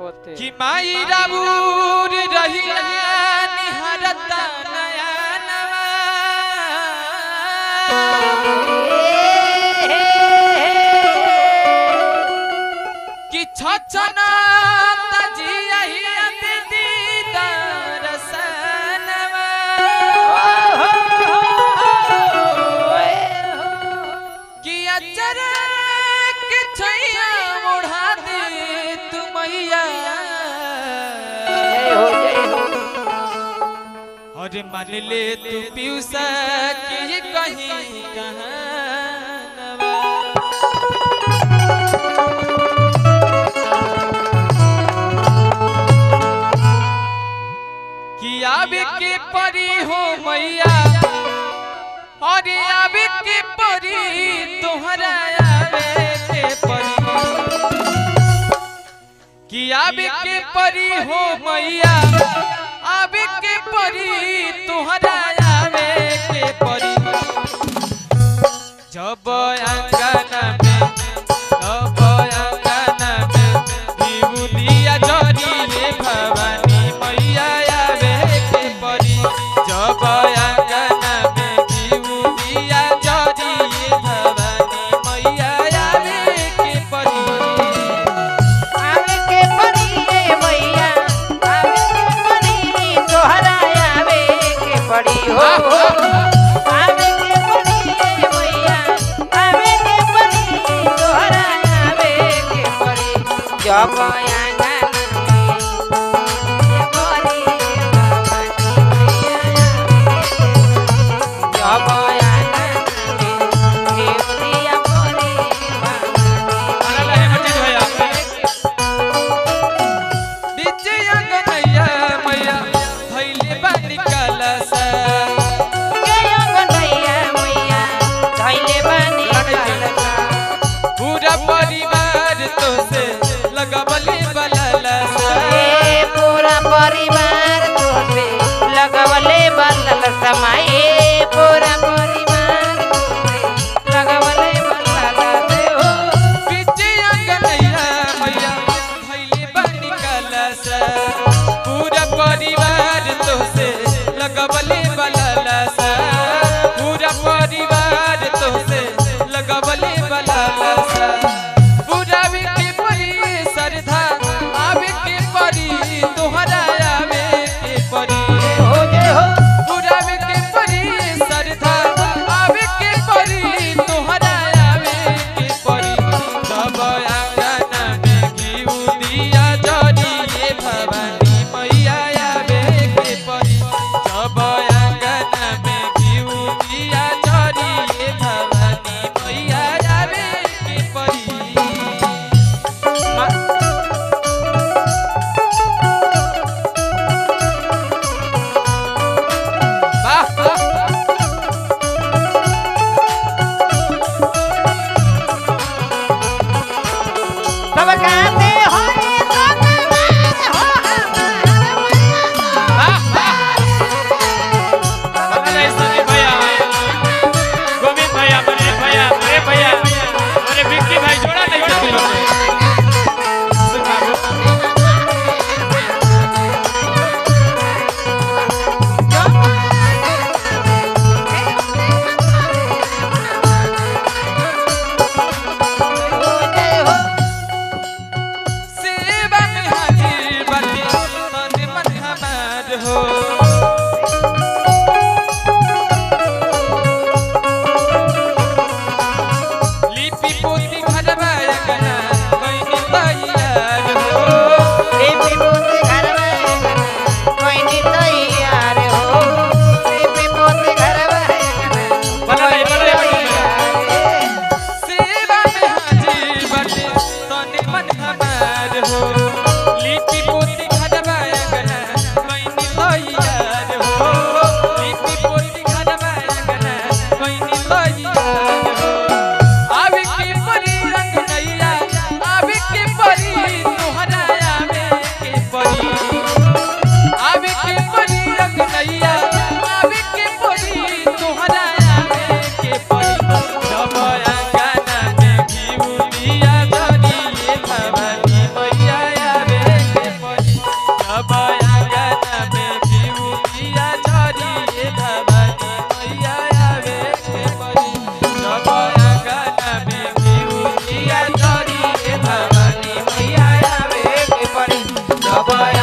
रोते कि माई राबूर रहिया निहारता नया नवा कि छछना तजिया ही दीदी दरसनवा कि अचर के छैया ओढ़ा दे तू मैया और मान ले तू पीयूषा कि कहीं कहानवा कि आवे के परी हो मैया और आवे के परी तोहरा आवे के परी कि आवे के परी हो मैया आवे के परी तोहरा आवे के परी जब अंगना में विभूतिया जरी रे भवानी मैया आवे के परी जब अंगना में विभूतिया जरी रे भवानी मैया आवे के परी मैया आवे के परी तोहरा आवे के परी हो आवे के परी मैया आवे के परी तोहरा आवे के परी जब पूरा परिवार तो से लगवले बलला पूरा परिवार तो से लगवले बलल समाए पूरा परिवार तो से लगवले बलल दे हो पीछे अंगनैया मैया भइले बानी कलश पूरा परिवार तो से लगवले बलला पूरा परिवार तो से लगवले बलला पूरा के परी सरधा आवे के परी तोहरा आवे के परी हो जे हो पूरा के परी सरधा आवे के परी तोहरा आवे के परी जब अंगना में घिउ दिया जरी रे भवानी मैया आवे के परी जब अंगना में घिउ दिया जरी रे भवानी मैया आवे के परी सब गाते हो सेवा में हाजिर बाटे तन मन हमार हो लिपि पोती घरवा अंगना कहीं तैयार हो देवी मोते घर में कोई नहीं तैयार हो देवी मोते घर में सेवा में हाजिर बाटे तन मन हमार हो लिपि पोती घरवा अंगना कहीं तैयार हो लिपि पोती घरवा अंगना कहीं तैयार हो आवे के परी रंग नैया आवे के परी तोहरा आवे के परी आवे के परी रंग नैया आवे के परी तोहरा आवे के परी जब अंगना में घिउ दिया जरी रे भवानी बया